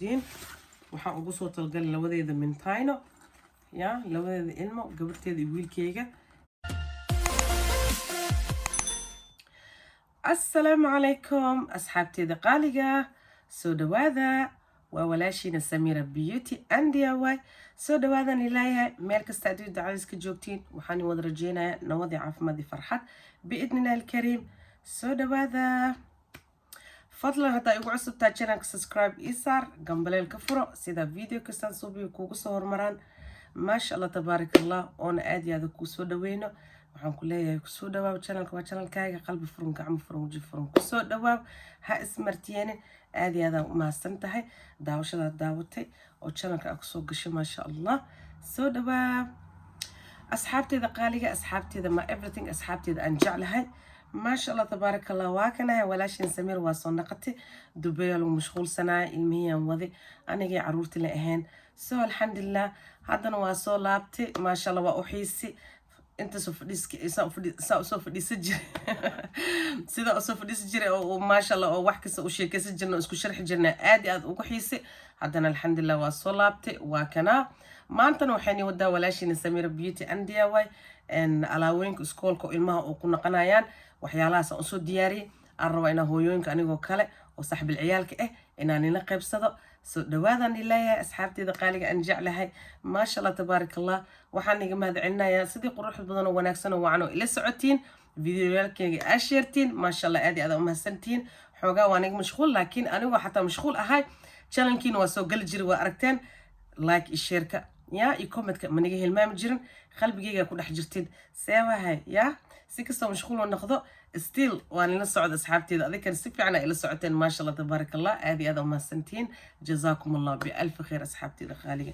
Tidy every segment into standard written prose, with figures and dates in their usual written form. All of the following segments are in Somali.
دين waxaan ugu soo talgalay labadeeda mintayno ya labadeeda ilmo gabarteeda iyo wiilkeyga assalaamu calaykum asxaabteeda qaaliga soo dhawaada waa walaashiina Samira Beauty and DIY soo dhawaadan ilaahay meel kasta aad dacayska joogtiin waxaan wada rajeynayaa nabad iyo caafimaad iyo farxad biidnillah alkariim soo dhawaada fadlan hadda igu cusubtaa channelka subscribe isaar gambaleel ka furo sida video kastaan suubiyo kuugu soo hormaraan maasha Allah tabaarakallah oona aad iyo aad ku soo dhaweyno waxaan ku leeyahay ku soo dhawaab channelka waa channelkaaga qalbi furan gacmo furan waji furan ku soo dhawaab ha ismartiyeen aad iyo aad u mahadsan tahay daawashada daawatay oo channelka ku soo gashay maasha Allah soo dhawaab asxaabteeda qaaliga asxaabteeda ma everything asxaabteeda aan jeclahay ما شاء الله تبارك الله واكنا ولاشين سمير وصنقتي دبي المشغول سنة علميا وذي أنا جي عرورتي لأهين سو الحمد لله هذا نواصل لابتي ما شاء الله وأحيسي أنت سوف ديسك سوف ديسجر سيدا سوف ديسجر وما شاء الله وحكي سوشي كسجرنا اسكو شرح جرنا عادي وأحيسي هذا الحمد لله وصل لابتي واكنا ما أنت نوحيني ودا ولاشين سمير بيوتي عندي واي إن على وينك سكولكو إلمها وكنا قنايان waxyaalahaas aan soo diyaariyay aan rabo inaan hooyooyinka anigoo kale oo saaxiib ciyaalka inaan ila qaybsado soo dhawaadan ilaahay asxaabteeda qaaliga aan jeclahay ma sha Allah tabaarakallah waxaan iga mahadcelinayaa sidii qurux badan oo wanaagsan oo wacan oo ila socotiin videoyaalkayga aad sheertiin ma sha Allah aad iyo aad u mahadsantiin xoogaa waan iga mashquul laakiin anigoo xataa mashquul ahay channelkiina waa soo gali jiray waa aragteen like iyo sheerka ya iyo commentka maniga hilmaami jirin qalbigayga ku dhex jirtiin seewahay ya si kastoo mashquul noqdo still waan ila socod asxaabteeda adiga si fiican ay ila socoteen ma sha Allah tabaarakallah aad iyo aad u mahadsantiin jazaakumullah bi alf khair asxaabteeda qaaliga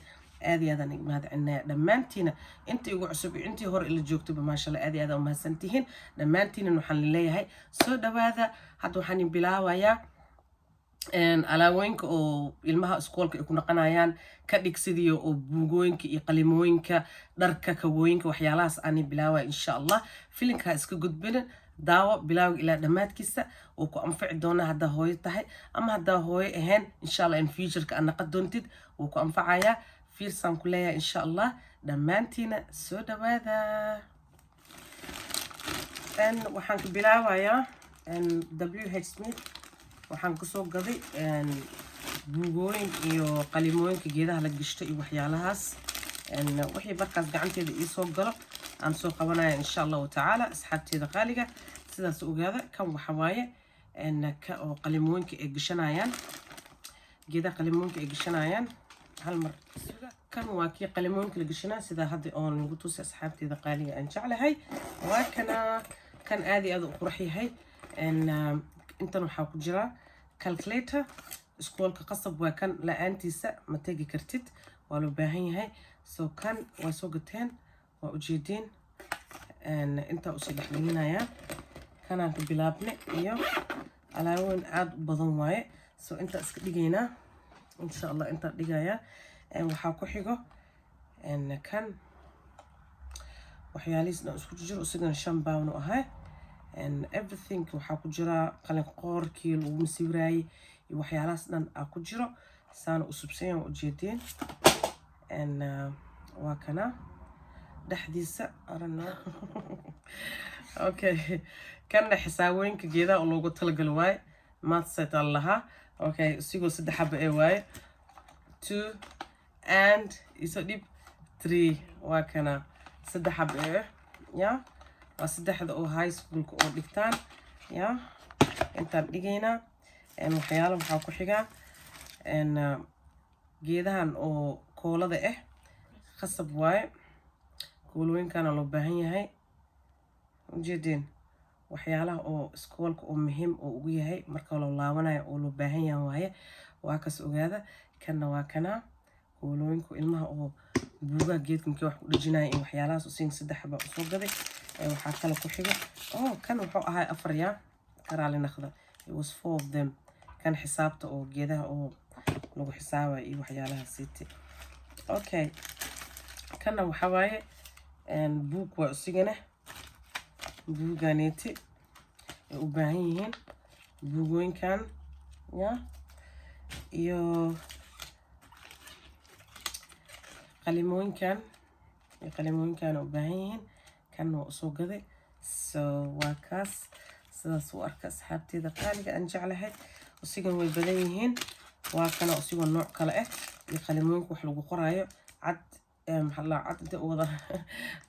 aad iyo aad aan mahadcelinaya dhamaantiina intii ugu cusub intii hore ila joogtaba ma sha Allah aad iyo aad u mahadsantihiin dhamaantiina waxaan leeyahay soo dhawaada hadda waxaan bilaabayaa alaawooyinka oo ilmaha iskoolka ay ku naqanayaan ka dhigsidiyo oo buugooyinka iyo qalimooyinka dharka kawooyinka waxyaalahaas aan bilaaway insha Allah filinka iska gudbin daawo bilaawga ilaa dhamaadkiisa oo ku anfici doona hadda hooyo tahay ama hadda hooyo ahayn insha Allah in future ka naqad doontid oo ku anfacaya fiirsan ku leeyahay insha Allah dhamaantiina soo dhawaada waxaan ku bilaabayaa WH Smith waxaan ku soo gaday buugooyin iyo qalimooyinka geedaha la gashto iyo waxyaalahaas wixii markaas gacanteeda ii soo galo aan soo qabanaya insha Allah taala asxaabteeda qaaliga sidaas ogaada kan waxa waaye ka oo qalimooyinka ay gashanayaan geedaha qalimooyinka ay gashanayaan hal mar kan waa kii qalimooyinka la gashanaa sida hadda oo lagu tusay asxaabteeda qaaliga aan jeclahay waa kana kan aad iyo aad u qurux yahay intan waxaa ku jira calculator iskoolka qasab waa kan la-aantiisa ma tegi kartid waa loo baahan yahay soo kan waa soo gateen waa ujeedeen intaa usii dhexgelinayaa kanaan ka bilaabnay iyo alaabooyin aad u badan waaye soo intaa iska dhigaynaa insha Allah intaa dhigayaa waxaa ku xigo kan waxyaalihiisna isku jiro isagan 5 pound u ahay and everything waxaa ku jira qalin qoorkii lagu masiwiraayay iyo waxyaalahaas dhan ku jiro saana u subsayaan u jeedeen waa kana dhexdiisa arana okay kana xisaabooyinka geedaha oo loogu talagal waaye maad saytaan lahaa okay sigoo 3 xabo ee waaye 2 and iso dhib 3 waa kana 3 xabo ee ya saddexda oo high school oo dhigtaan ya intaan dhigaynaa waxyaalo waxaa ku xiga geedahan oo koolada khasab waaye koolooyinkana loo baahan yahay ujeedeen waxyaalaha oo iskoolka oo muhiim oo ugu yahay marka loo laabanayo oo loo baahan yahay waaye waa kas ogaada kana waa kana koolooyinku ilmaha oo buugaha geedka markii wax ku dhajinaya in waxyaalahaas usiin 3 xabo u soo gaday waxaa kale ku xiga kan wuxuu ahay 4 ya karaali naqda it was 4 of them kan xisaabta oo geedaha oo lagu xisaabay iyo waxyaalaha siiti okay kana waxa waaye buug waa usigana buuganeeti u baahan yihiin buugooyinkan ya iyo qalimooyinkan qalimooyinkan u baahan yihiin kan waa usoo gaday so waa kaas sidaas u arka asxaabteeda qaaliga aan jeclahay usigan way badan yihiin waa kana usigan nooc kale ah iyo qalimooyinka wax lagu qoraayo cad maxaa la cad inta wada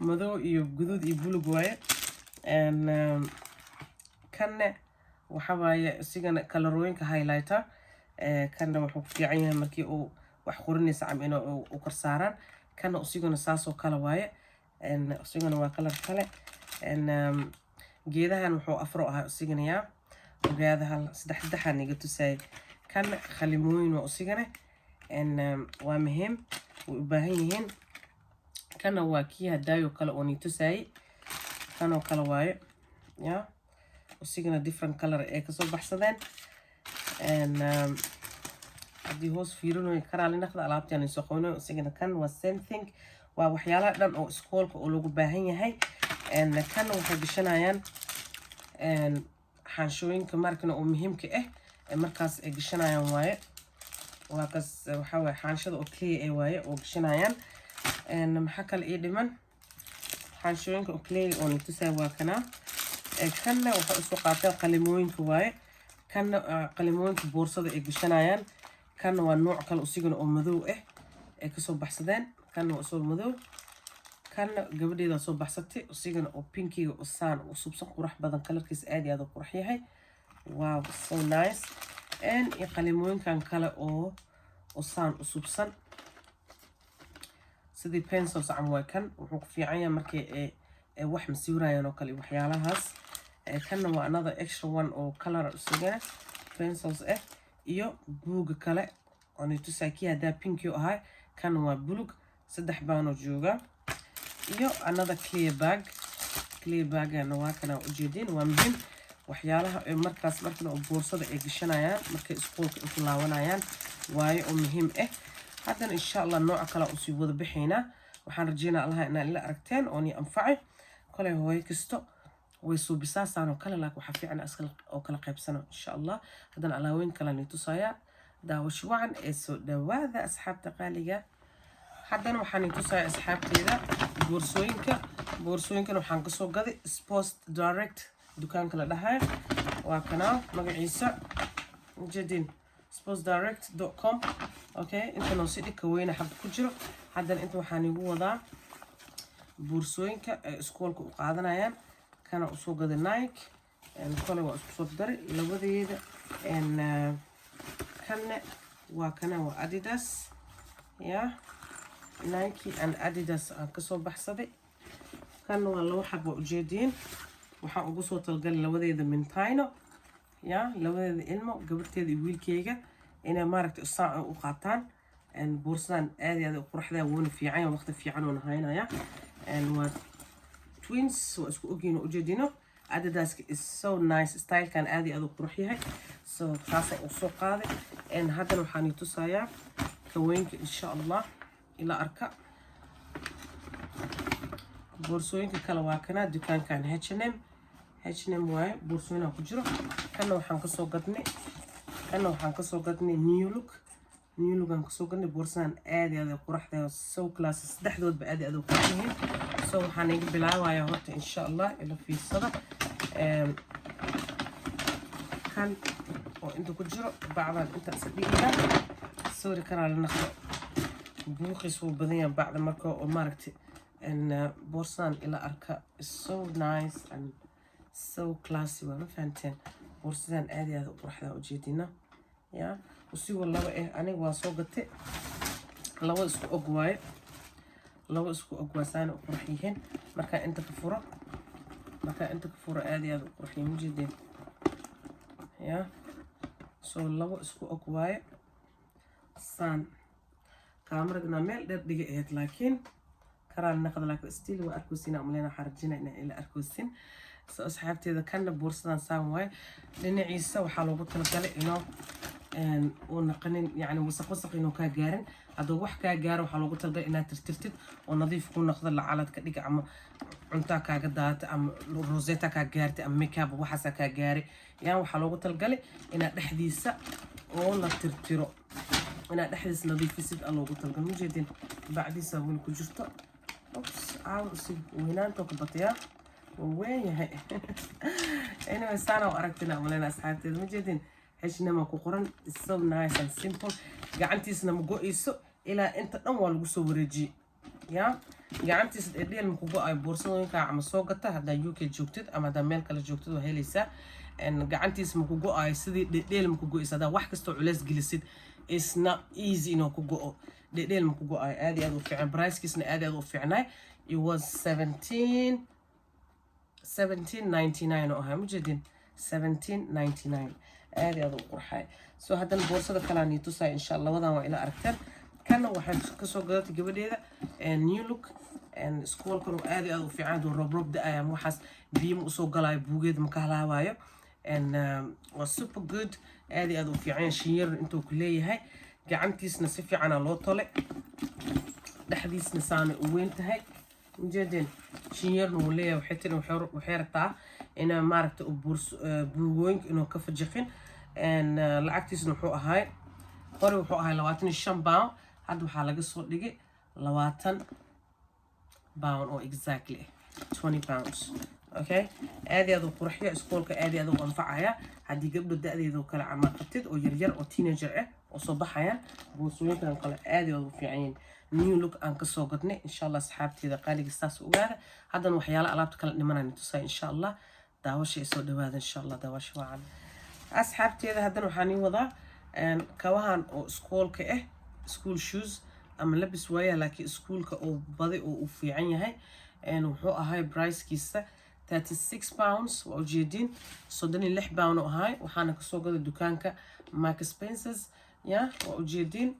madow iyo guduud iyo bulug waaye kanne waxa waaye usigan kalarooyinka highlighter kanna wuxuu ku fiican yahay markii uu wax qorinaysa cam inuu u korsaaraan kana usigana saasoo kale waaye usigana waa kalar kale geedahan wuxuu afro ahaa usigana yaa ogaada hal saddexan iga tusay kan qalimooyin waa usigana waa muhiim way u baahan yihiin kana waa kii hadaayo kale oo ni tusay kanoo kale waaye yaa usigana different color ee kasoo baxsadeen haddii hoos fiirinayo karaali naqda alaabtaan ay soo qownayo usigana kan waa same thing waa waxyaalaha dhan oo iskoolka oo lagu baahan yahay kan waxay gashanayaan xaanshooyinka markana oo muhiimka ah markaas ay gashanayaan waaye waa kaas waxa waaye xaanshada oo clay ay waaye oo gashanayaan maxaa kale ii dhiman xaanshooyinka oo clay oo nitusay waa kana kanna waxay usoo qaateen qalimooyinka waaye kanna qalimooyinka boorsada ay gashanayaan kanna waa nooc kale usigana oo madow ah ay kasoo baxsadeen kanna waa soo madow kanna gabadheeda soo baxsatay usigana oo pinkiga usaan u subsan qurux badan kalarkiisa aad iyo aad u qurux yahay wow so nice iyo qalimooyinkan kale oo usaan u subsan sidii pencils cam waa kan wuxuu ku fiican yahay markii ay wax masiirayaan oo kale waxyaalahaas kanna waa another extra one oo color usigana pencils ah iyo buuga kale oo nitusay kii hadaa pinki ahay kan waa bulug saddex baanoo jooga iyo another clear bagana waa kana ujeedin waa muhiim waxyaalaha markaas markana oo boorsada ay gashanayaan markay iskuulka ay ku laawanayaan waaye oo muhiim ah haddana insha allah nooca kale usii wada bixaynaa waxaan rajeynaa allaha inaa ila aragteen oo ni anfacay kolay hooyo kasto way suubisaasaan oo kale laakiin waxaa fiican askal oo kala qaybsano insha allah haddana alaaweyn kale ni tusayaa daawasho wacan ee soo dhawaada asxaabta qaaliga haddana waxaan ni tusayaa asxaabteeda boorsooyinkan waxaan kasoo gaday Sports Direct dukaanka la dhahayo waa kanaa magaciisa jadin sportsdirect.com okay inta noo si dhigka weyna xabad ku jiro haddana inta waxaan igu wadaa boorsooyinka ay iskoolka u qaadanayaan kana usoo gaday Nike kole waa isku soo daray labadeeda kanne waa kana waa Adidas yeah Nike and Adidas aan kasoo baxsaday kanna waa laba xabo ujeedin waxaan ugu soo talgalay labadeeda Mintino ya labadeeda ilmo gabarteeda iyo wiilkeyga inay maaragtay usaan u qaataan boorsadan aad iyo aad u quruxda woona fiican waqti fiican oo haynaya waa twins waa isku ogyiin ujeedino Adidas is so nice style kan aad iyo aad u qurux yahay so taasa u soo qaaday haddana waxaan tusayaa kaweenka insha Allah ila arka boorsooyinka kale waa kana dukaankan H&M waaye boorsooyinka ku jiro kana waxaan kasoo gadnay New Look aan kasoo gadnay boorsadan aad iyo aad u quruxda so class saddexdoodba aad iyo aad u qurux yihiin so waxaan iga bilaabayaa horta insha Allah ila fiirsada kan oo inta ku jiro bacdan inta isdhiga sorry kana la naqdo buuqis uu badan yahay bacda marka oo maaragtay boorsadan ila arka is so nice and so classy waa fahanteen boorsadan aad iyo aad u quruxda ujeedina ya usigo laba aniga waa soo gatay laba isku og waaye saan u qurux yihiin marka inta ka furo aad iyo aad u qurux yihiin ujeedin ya so laba isku og waaye saan kaamaragna meel dheer dhiga ahayd laakiin karaan naqda laakiin still waa arkoosin amaleena xarjina inay ila arkoosin so asxaabteeda kanna boorsadan saan waaye dhinaciisa waxaa loogu talagalay inoo oo naqanin yani wasaq inuu kaa gaarin hadduu wax kaa gaaro waxaa loogu talagalay inaad tirtirtid oo nadiif ku noqdo lacalad ka dhiga ama cuntaa kaaga daata ama rosetta kaa gaartay ama makeup waxaasaa kaa gaaray yani waxaa loogu talagalay inaad dhexdiisa oo la tirtiro inaad dhexdiis nadiifisid aa loogu talagal mujeedin bacdiisa weli ku jirto oops caawa usig weynaantoo ka batayaa وين هي أنا بس أنا وأركتنا عملنا أصحابتي المجدين حشنا ما كقرن so nice and simple قعدتي سنا مجو إيسو إلى أنت أول جسوا ورجي يا قعدتي سد إدي المكوجو أي بورصة كعم سوقته هذا يوكي جوكتد أما ده ملك اللي جوكتد وهي لسه إن قعدتي اسم مكوجو أي سدي إدي المكوجو إيسا ده واحد كستو علاز جلسيد it's not easy إنه كوجو إدي المكوجو أي هذه أدو في عن برايس كيسنا هذه أدو في عناي it was 1799 أوها مجدين 1799 هذه هذا القرحة سو هذا البورصة كلاني توصي إن شاء الله وضع وإلى أركتر كان واحد كسو قدرت قبل هذا نيو لوك and سكول كانوا هذه هذا في عنده الرب ده أيام وحس بيم وسو قلاي بوجد مكهلا وايا and was super good هذه هذا في عين شير أنتو كلية هاي قعمتيس نصفي عنا لو طلع لحديث نساني وين تهاي جدًا شير وليه وحتى وحيرتها إنه ماركت بورس بوينج إنه كف الجخن إن لعكتيس إنه حقها هاي قري وحقها لواتن الشمباو هذا حالة قصة دقيقة لواتن باون أو exactly 20 pounds أوكي هذه هذو قرحية سكولك هذه هذو أنفعها هذه قبل ده هذه هذو كلا عم قتد أو يرجع أو تينيجر وصباحها بوسوين كان قال هذه هذو في عين نيو لوك أن كسو قدني إن شاء الله أصحابتي إذا قالي قصاص وقاعدة هذا وحيالا ألعبت كلا نمنا نتصي إن شاء الله داوشي يسود هذا إن شاء الله داوشي وعد أصحابتي إذا هذا وحاني وضع أن كواهن أو سكول كإيه سكول شوز أما لبس ويا لكن سكول كأو بدي أو في عيني هاي أن وحقها هاي برايس كيسة 36 pounds وجدين صدني اللح باون هاي وحنا كسو قد الدكان كماك سبنسز يا وجدين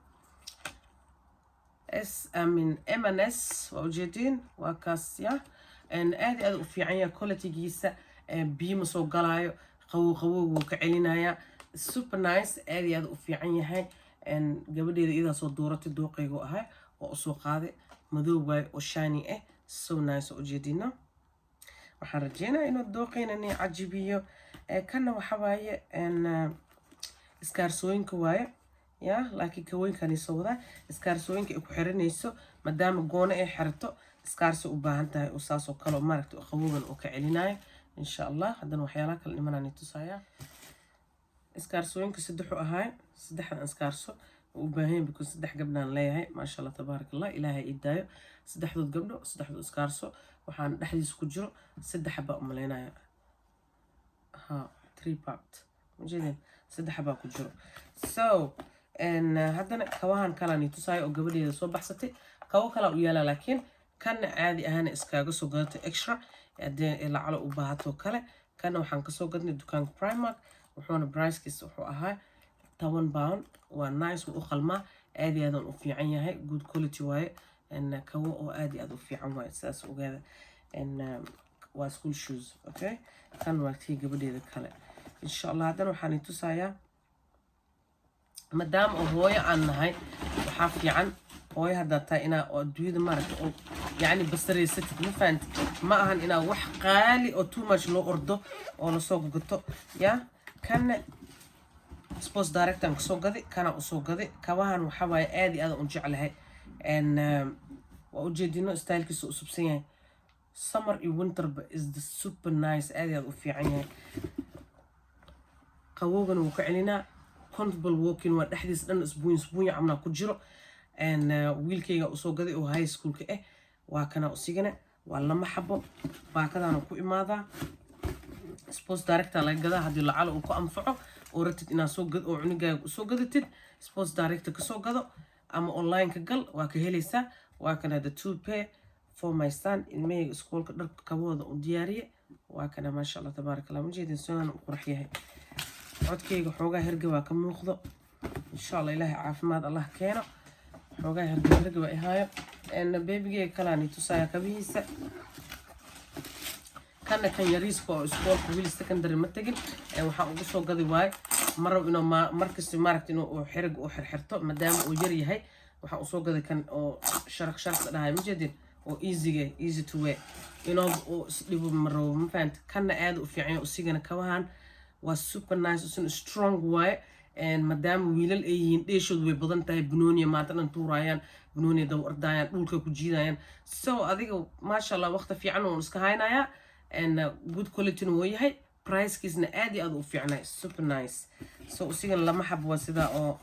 من M&S وجدين وكاسيا إن هذه في عيني كواليتي جيسة بيمسو قلايو قو وكعلينايا سوبر نايس هذه في عيني هاي إن قبل إذا صدورت الدوقي هاي وأسوق هذا مذوبة وشاني سو نايس وجدينا وحرجينا إنه الدوقين إني عجيبيو كنا وحواي إن إسكارسوين كواي يا لكن كوين كان يسوده إسكارسوين كأكو حرنيسو مدام جونا حرتو إسكارسو وباهنتها وساسو كلو ماركتو خوون وكعليناي إن شاء الله هذا وحيالك اللي منا نتصايا إسكارسوين كسدحو أهاي سدحنا إسكارسو وباهين بيكون سدح قبلنا نلاقي ما شاء الله تبارك الله إلهي إدايو سدح ضد قبله سدح ضد إسكارسو وحان دحديس كجرو سدح حبا أملينا ها 3 بارت جيدين سدح حبا كجرو so إن هذا كواهن كلاني تصاي أو قبل إذا صوب بحثتي كوا كلا ويالا لكن كان عادي أهان إسكاغس وقدرت إكسترا يدين إلى على أباهات وكلا كانوا حنكسو قدني دكان برايمارك وحنا برايس كيس وحوها 10 باوند ونايس وأخل ما عادي هذا وفي عينها جود كواليتي واي إن كوا وعادي هذا وفي عن واي أساس وكذا إن واسكول شوز أوكي كان وقتي قبل إذا كلا إن شاء الله هذا وحني تصايا مدام هوي عن هاي وحافي عن هوي هذا تاينا أدويد مرة يعني بصري ست مفانت ما هن إنا وح قالي أو تو ماش لو أردو أو لسوق قطو يا كان سبوس دايركت أنك سوق قدي كان أسوق قدي كواهن وحواي آدي هذا أنجع لها إن وأوجدينه ستايل كيسو سبسيان summer and winter is the super nice آدي هذا في عينها قووغن وكعلينا comfortable walking ودحديس دن اسبوعين عمنا كجرو ان ويلكيغا usoo gaday oo high school ka waa kana usigana waa lama xabo baakadana ku imaada sports director la gadaa hadii lacal uu ku anfaco oo ratid ina soo gad oo cunigaaga usoo gadatid sports director ka soo gado ama online ka gal waa ka helaysaa waa kana the two pair for my son in may school ka dharka kabooda u diyaariye waa kana ma sha Allah tabarakallah mujeedin soo qurux yahay codkayga xoogaa hergaba ka muuqdo insha Allah ilaahay caafimaad Allah keeno xoogaa hergaba ihaayo en babyga kalaani tusaya kabihiisa kana kan yariiska oo iskoolka wiil secondary ma tagin waxaan ugu soo gaday waay maro inuu markasta maaragtay inuu xirig u xirxirto maadaama uu yar yahay waxaan u soo gaday kan oo sharq dhahay ma jeedin oo easy to wear inuu dhibo maro ma fahanti kana aad u fiican oo sigana kabahan was super nice and strong way maadaama wiilal ay yihiin dheeshoodu way badan tahay banooniya maanta dhan tuurayaan banooniya daw ordayaan dhulka ku jiidayaan so adiga maasha allah waqti fiican oon iska haynayaa good quality wuu yahay pricekiisna aad iyo aad u fiicnay super nice so usigan lama xabo waa sidaa oo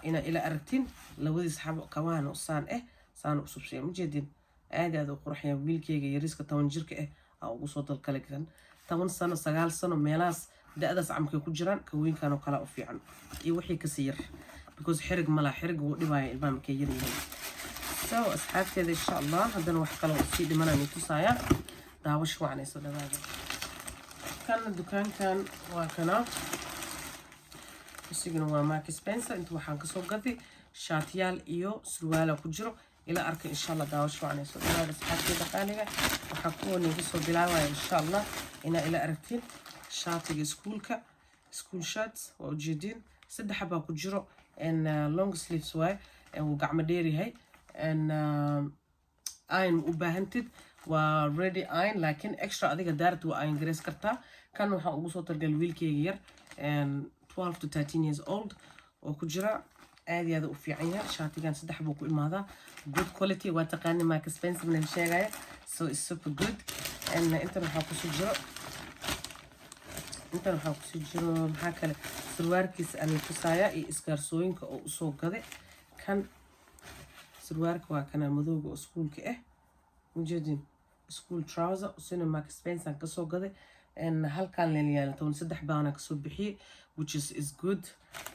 ina ila aragtiin labadiis xabo kabaana saan saan usub shay ma jeedin aad aad u qurxiya wiilkayga yariiska 10 jirka ugu soo dalkale kan 10 sano 9 sano meelaas da'daas camka ku jiraan ka weynkan oo kala u fiican iyo wixii ka sii yar because xirig mala xirig uu dhibaya ilmaha markay yar yihiin so asxaabteeda insha Allah haddana wax kale oo sii dhimanayna tusaya daawash wacan soo dhawaada kan dukaankan waa kana isigana waa Mark Spencer inta waxaan ka soo gaday shaatiyaal iyo surwaal ku jiro ila arka insha Allah daawash wacan soo dhawaada asxaabteeda qaaliga waxa ku wanaagsan soo bilaabaya insha Allah ina ila aragtiin shaatiga iskuulka school shirts oo jeedin saddex xaba ku jiro long sleeves way oo gacmo dheer yahay ayn u baahantid waa ready ayn laakiin extra adiga daarad waa ayn gareys kartaa kan waxa ugu soo targal wiilkayga yar 12 to 13 years old oo ku jira aad iyo aad u fiican yahay shaatigan saddex buu ku imaadaa good quality waa taqaani Mark Spencer man sheegaya so it's super good inta waxa ku soo jiro inta waxa ku jiro maxaa kale surwaalkiisa aan tusaya iyo iskaarsooyinka oo soo gaday kan surwaalka waa kana madowga oo iskuulka mujeedin school trouser usina Mark Spencer ka soo gaday halkan leeyahay 13 baan ka soo bixiyay which is good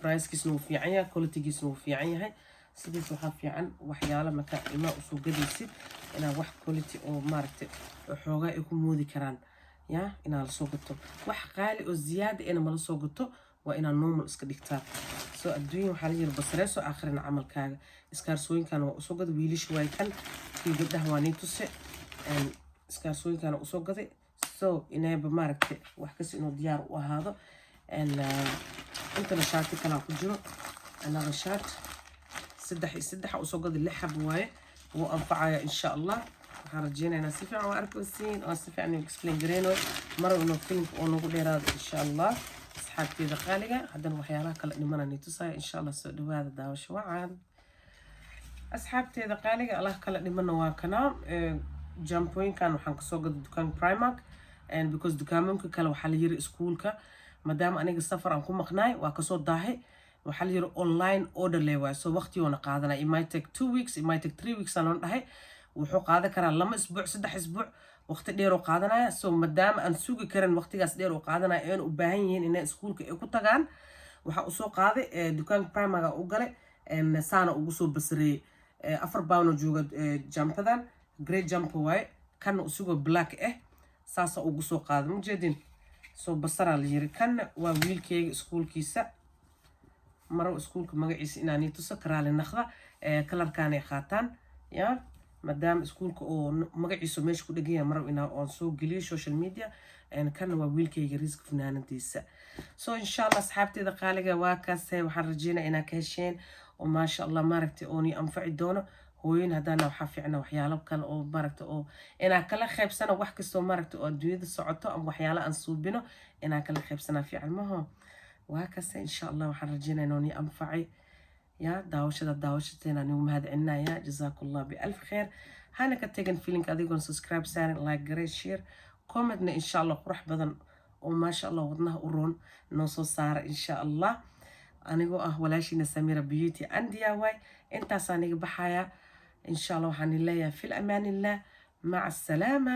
pricekiisna uu fiican yahay qualitygiisna uu fiican yahay sidiis waxa fiican waxyaalo marka ilma u soo gadaysid ina wax quality oo maaragtay xoogaa ay ku moodi karaan ya ina la soo gato wax qaali oo ziyaada ina ma la soo gato waa ina normal iska dhigtaa so adduun waxa la yiri basreeso aakhirna camalkaaga iskaarsooyinkan waa soo gad wiilish way kan kii gabdhaha waa niituse iskaarsooyinkan waa soo gaday so inayba maaragtay wax kasi inuu diyaar u ahaado inta shaati kala ku jiro another shirt saddex u soo gaday 6 xab waaye oo anfacaya insha Allah waxaan rajeynaynaa si fiican oo arkaysiin oo si fiican explain gareyno maro inuu film oo nagu dheeraado insha Allah asxaabteeda qaaliga haddana waxyaalaha kala dhimanayna tusaya insha Allah soo dhawaada daawasho wacan asxaabteeda qaaliga Allah kala dhimana waa kana jampoinkan waxaan ka soo gaday dukaan Primark because dukaamanka kale waxa la yiri iskuulka maadaama aniga safar aan ku maqnaay waa ka soo daahay waxa la yiri online order leeyahay so waqtiyoona qaadanay it might take 2 weeks it might take 3 weeks aan dhahay wuxuu qaadan karaa 2 isbuuc 3 isbuuc waqti dheer oo qaadanaya so maadaama aan sugi karin waqtigaas dheer oo qaadanaya in u baahan yihiin inay iskuulka ay ku tagaan waxa uu soo qaaday dukaan Primark u galay saana ugu soo basreeyay 4 pound oo jooga jumpadan great jumper way kan uu sugo black saasa ugu soo qaaday ma jeedin so basara la yiri kan waa wiilkayga iskuulkiisa maro iskuulka magaciisa inaani tuso karaale naqda kalarkaan ay qaataan ya maadaama iskuulka oo magaciisa meesha ku dhagan yahay maro inaa on soo geliyo social media kan waa wiilkayga risk fanaanadiisa so insha Allah asxaabteeda qaaliga waa kaasay waxaan rajeynayaa inaa ka hesheen oo ma sha Allah maaragtay oo ni anfaci doono hooyin hadana waxa fiicna waxyaalo kale oo maaragtay oo inaa kala qaybsano wax kasto maaragtay oo adduunyada socoto ama waxyaalo aan suubino inaa kala qaybsana fiican maho waa kaasay insha Allah waxaan rajeynayaa inuu ni anfacay يا داوشتنا نيوم هذا عنا يا جزاك الله بألف خير هانا كتجن فيلينك أديكم سبسكرايب سارن لايك جريت شير كومنتنا إن شاء الله قرح بدن وما شاء الله وضناه قرون نصو صار إن شاء الله أنا جو ولا شيء نسميره بيوتي عندي يا واي أنت صانيك بحياة إن شاء الله وحن الله في الأمان الله مع السلامة